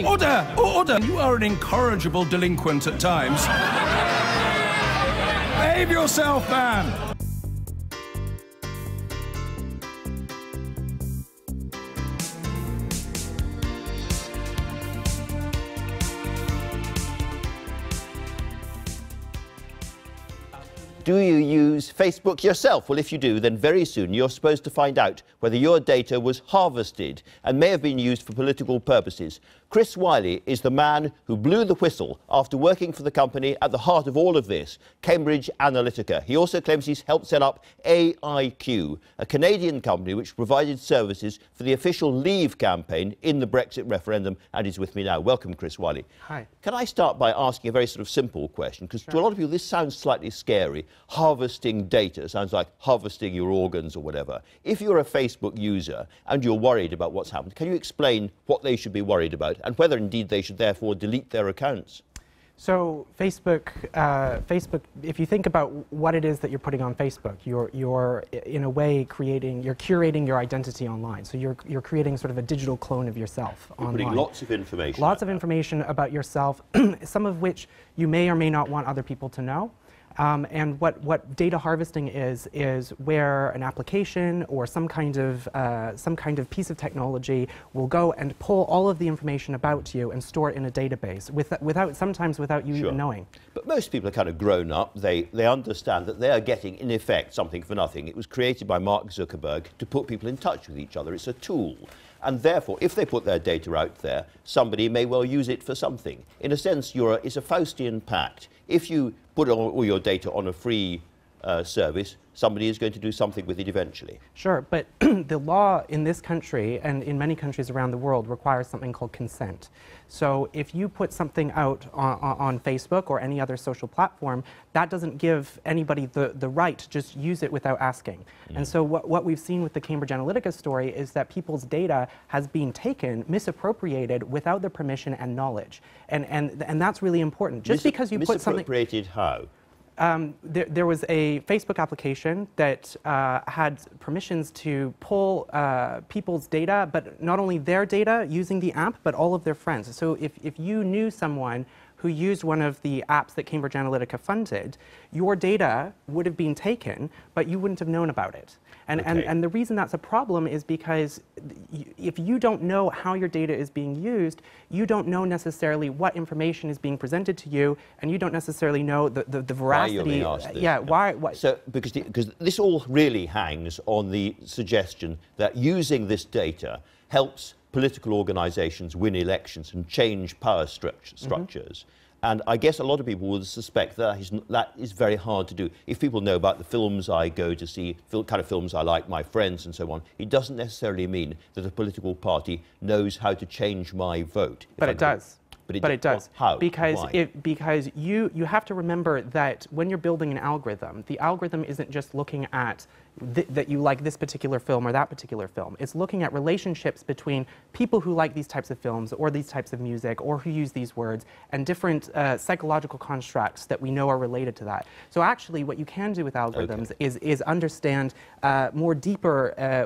Order! Order! You are an incorrigible delinquent at times. Behave yourself, man! Do you use Facebook yourself? Well, if you do, then very soon you're supposed to find out whether your data was harvested and may have been used for political purposes. Chris Wylie is the man who blew the whistle after working for the company at the heart of all of this, Cambridge Analytica. He also claims he's helped set up AIQ, a Canadian company which provided services for the official Leave campaign in the Brexit referendum, and he's with me now. Welcome, Chris Wylie. Hi. Can I start by asking a very sort of simple question? Because to a lot of people this sounds slightly scary. Harvesting data sounds like harvesting your organs or whatever. If you're a Facebook user and you're worried about what's happened, can you explain what they should be worried about and whether indeed they should therefore delete their accounts? So Facebook, if you think about what it is that you're putting on Facebook, you're in a way curating your identity online. So you're creating sort of a digital clone of yourself online. Putting lots of information. Lots of information about yourself, some of which you may or may not want other people to know. And what data harvesting is where an application or some kind of piece of technology will go and pull all of the information about you and store it in a database sometimes without you even knowing. But most people are kind of grown up. They understand that they are getting, in effect, something for nothing. It was created by Mark Zuckerberg to put people in touch with each other. It's a tool. And therefore, if they put their data out there, somebody may well use it for something. In a sense, it's a Faustian pact. If you put all your data on a free service, somebody is going to do something with it eventually. Sure, but the law in this country and in many countries around the world requires something called consent. So if you put something out on Facebook or any other social platform, that doesn't give anybody the right to just use it without asking. And so what we've seen with the Cambridge Analytica story is that people's data has been taken, misappropriated without their permission and knowledge. And that's really important. Just because you put something... Misappropriated how? There was a Facebook application that had permissions to pull people's data, but not only their data using the app, but all of their friends. So if you knew someone who used one of the apps that Cambridge Analytica funded, your data would have been taken, but you wouldn't have known about it. And the reason that's a problem is because if you don't know how your data is being used, you don't know necessarily what information is being presented to you, and you don't necessarily know the veracity. Why you're being asked this. Yeah, why? So, because this all really hangs on the suggestion that using this data helps political organisations win elections and change power structures. And I guess a lot of people would suspect that is very hard to do. If people know about the films I go to see, kind of films I like, my friends and so on, it doesn't necessarily mean that a political party knows how to change my vote. But it does. But it does. How? Because Why? because you have to remember that when you're building an algorithm, the algorithm isn't just looking at that you like this particular film or that particular film. It's looking at relationships between people who like these types of films or these types of music or who use these words and different psychological constructs that we know are related to that. So actually what you can do with algorithms is understand more deeper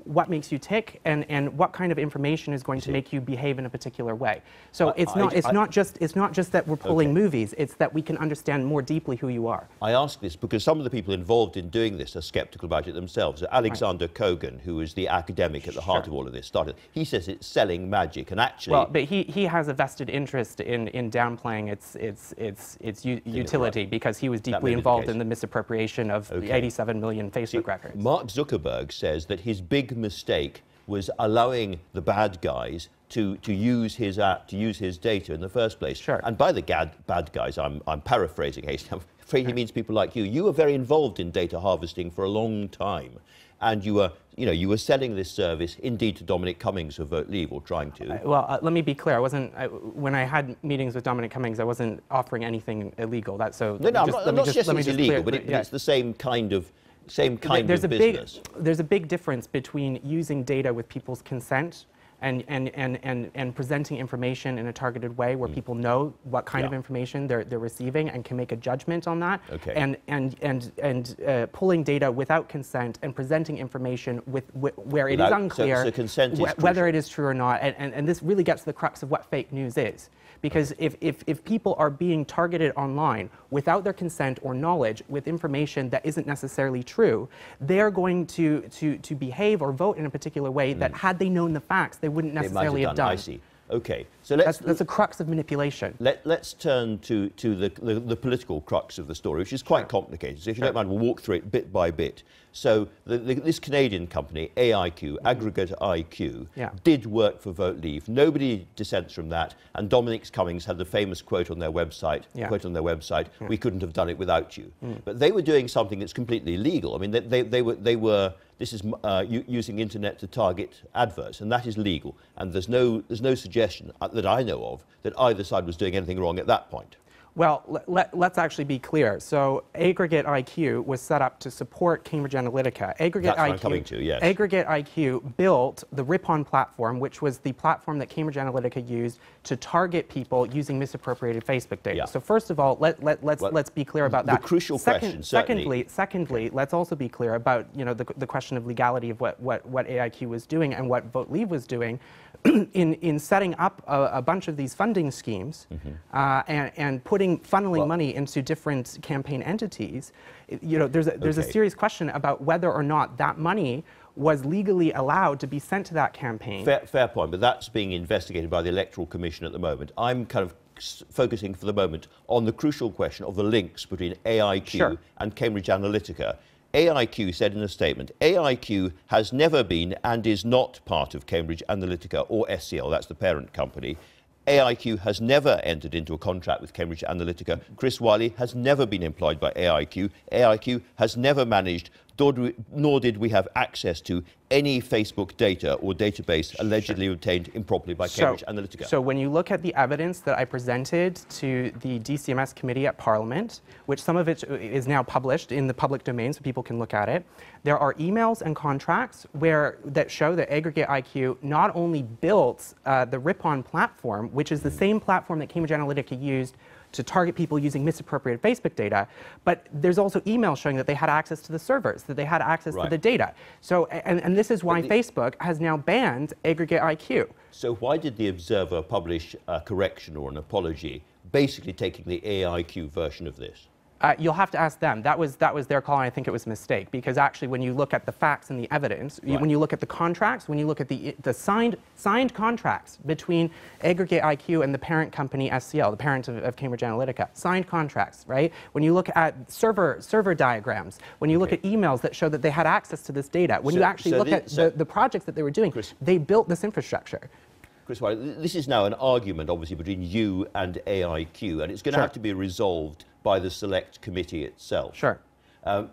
what makes you tick and what kind of information is going to make you behave in a particular way. So it's not just that we're pulling movies, it's that we can understand more deeply who you are. I ask this because some of the people involved in doing this are skeptical about it themselves. Alexander Kogan, who is the academic at the heart of all of this, he says it's selling magic, and actually... Well, but he has a vested interest in downplaying its utility because he was deeply involved in the misappropriation of the 87 million Facebook records. Mark Zuckerberg says that his big mistake was allowing the bad guys to use his app, to use his data in the first place. Sure. And by the bad guys, I'm paraphrasing hastily. I'm afraid he means people like you. You were very involved in data harvesting for a long time, and you were selling this service indeed to Dominic Cummings of Vote Leave, or trying to. Let me be clear. When I had meetings with Dominic Cummings, I wasn't offering anything illegal. I'm not suggesting it's illegal, but it's the same kind of business. There's a big difference between using data with people's consent and presenting information in a targeted way where people know what kind of information they're receiving and can make a judgment on that. Okay. And pulling data without consent and presenting information where it is unclear consent is whether it is true or not. And this really gets to the crux of what fake news is. Because if people are being targeted online without their consent or knowledge with information that isn't necessarily true, they're going to behave or vote in a particular way that had they known the facts, they wouldn't necessarily have done. I see. Okay, so that's a crux of manipulation. Let's turn to the political crux of the story, which is quite complicated. So if you don't mind, we'll walk through it bit by bit. So this Canadian company, AIQ, Aggregate IQ, did work for Vote Leave. Nobody dissents from that. And Dominic Cummings had the famous quote on their website, "We couldn't have done it without you." But they were doing something that's completely illegal. I mean, they were. This is using internet to target adverts, and that is legal. And there's no suggestion that I know of that either side was doing anything wrong at that point. Well, let's actually be clear. So Aggregate IQ was set up to support Cambridge Analytica. Aggregate IQ built the Ripon platform, which was the platform that Cambridge Analytica used to target people using misappropriated Facebook data. Yeah. So first of all, let's be clear about that. The crucial question, Secondly, let's also be clear about the question of legality of what AIQ was doing and what Vote Leave was doing in setting up a bunch of these funding schemes and funneling money into different campaign entities. There's a serious question about whether or not that money was legally allowed to be sent to that campaign. Fair point, but that's being investigated by the Electoral Commission at the moment. I'm kind of focusing for the moment on the crucial question of the links between AIQ and Cambridge Analytica. AIQ said in a statement, AIQ has never been and is not part of Cambridge Analytica or SCL, that's the parent company. AIQ has never entered into a contract with Cambridge Analytica. Chris Wylie has never been employed by AIQ. AIQ has never managed, nor did we have access to any Facebook data or database allegedly obtained improperly by Cambridge Analytica. So when you look at the evidence that I presented to the DCMS committee at Parliament, which some of it is now published in the public domain so people can look at it, there are emails and contracts that show that Aggregate IQ not only built the Ripon platform, which is the same platform that Cambridge Analytica used to target people using misappropriated Facebook data, but there's also emails showing that they had access to the servers, that they had access to the data. So, and this is why Facebook has now banned Aggregate IQ. So why did the Observer publish a correction or an apology, basically taking the AIQ version of this? You'll have to ask them. That was their call, and I think it was a mistake, because actually when you look at the facts and the evidence, when you look at the contracts, when you look at the signed contracts between Aggregate IQ and the parent company SCL, the parent of Cambridge Analytica, signed contracts, right? When you look at server diagrams, when you look at emails that show that they had access to this data, when you actually look at the projects that they were doing, they built this infrastructure. Chris Wylie, this is now an argument, obviously, between you and AIQ, and it's going to have to be resolved by the Select Committee itself. Sure.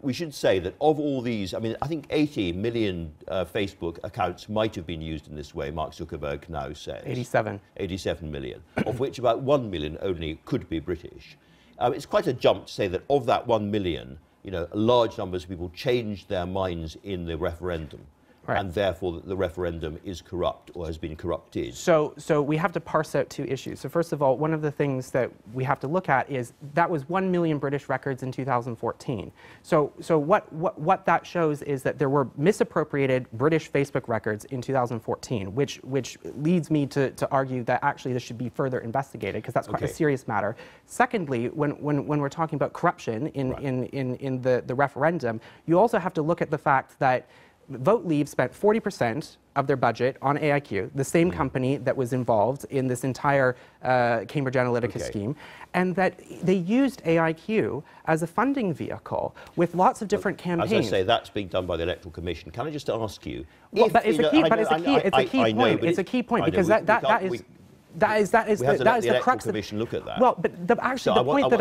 We should say that of all these, I mean, I think 80 million Facebook accounts might have been used in this way, Mark Zuckerberg now says. 87. 87 million, of which about 1 million only could be British. It's quite a jump to say that of that 1 million, large numbers of people changed their minds in the referendum. And therefore that the referendum is corrupt or has been corrupted. So we have to parse out two issues. So first of all, one of the things that we have to look at is that was 1 million British records in 2014. So what that shows is that there were misappropriated British Facebook records in 2014, which leads me to argue that actually this should be further investigated, because that's quite a serious matter. Secondly, when we're talking about corruption in the referendum, you also have to look at the fact that Vote Leave spent 40% of their budget on AIQ, the same company that was involved in this entire Cambridge Analytica scheme, and that they used AIQ as a funding vehicle with lots of different campaigns. As I say, that's being done by the Electoral Commission. Can I just ask you? But it's a key point because that is the crux of Commission look at that. Well, but the point that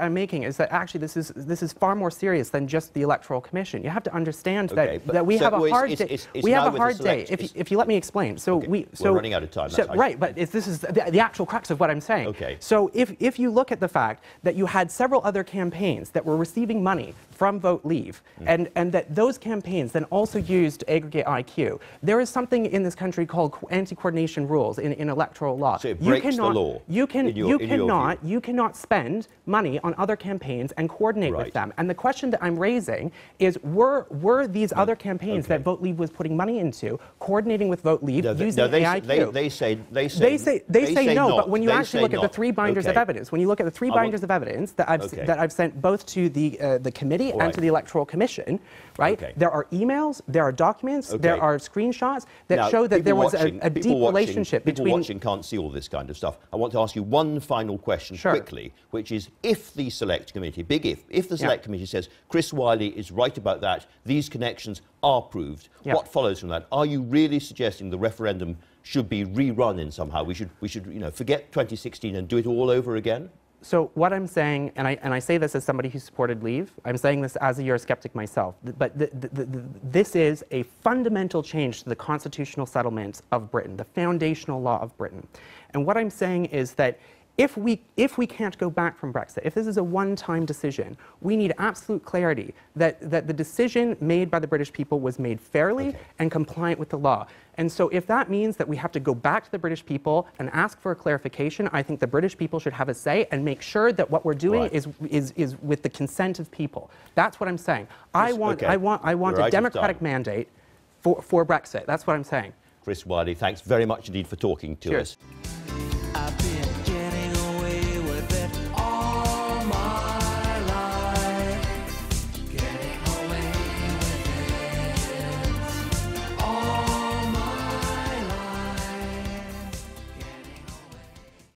I'm making is that actually this is far more serious than just the Electoral Commission. You have to understand that we have a hard day. We have a hard day. If you let me explain. We're running out of time. But this is the actual crux of what I'm saying. Okay. So if you look at the fact that you had several other campaigns that were receiving money from Vote Leave, and that those campaigns then also used to aggregate IQ. There is something in this country called anti-coordination rules in electoral law. So it breaks the law. You cannot spend money on other campaigns and coordinate with them. And the question that I'm raising is, were these other campaigns that Vote Leave was putting money into coordinating with Vote Leave using AIQ? They say no. But when you actually look at the three binders of evidence, when you look at the three binders of evidence that I've sent both to the committee and to the Electoral Commission, right? There are emails, there are documents, there are screenshots that show that there was a deep relationship between... People watching can't see all this kind of stuff. I want to ask you one final question quickly, which is, if the Select Committee, big if the Select Committee says Chris Wylie is right about that, these connections are proved, what follows from that? Are you really suggesting the referendum should be rerun in somehow? We should forget 2016 and do it all over again? So what I'm saying, and I say this as somebody who supported Leave, I'm saying this as a Eurosceptic myself, but this is a fundamental change to the constitutional settlement of Britain, the foundational law of Britain. And what I'm saying is that if we can't go back from Brexit, if this is a one-time decision, we need absolute clarity that the decision made by the British people was made fairly and compliant with the law. And so if that means that we have to go back to the British people and ask for a clarification, I think the British people should have a say and make sure that what we're doing is with the consent of people. That's what I'm saying. I want a democratic mandate for Brexit. That's what I'm saying. Chris Wylie, thanks very much indeed for talking to us.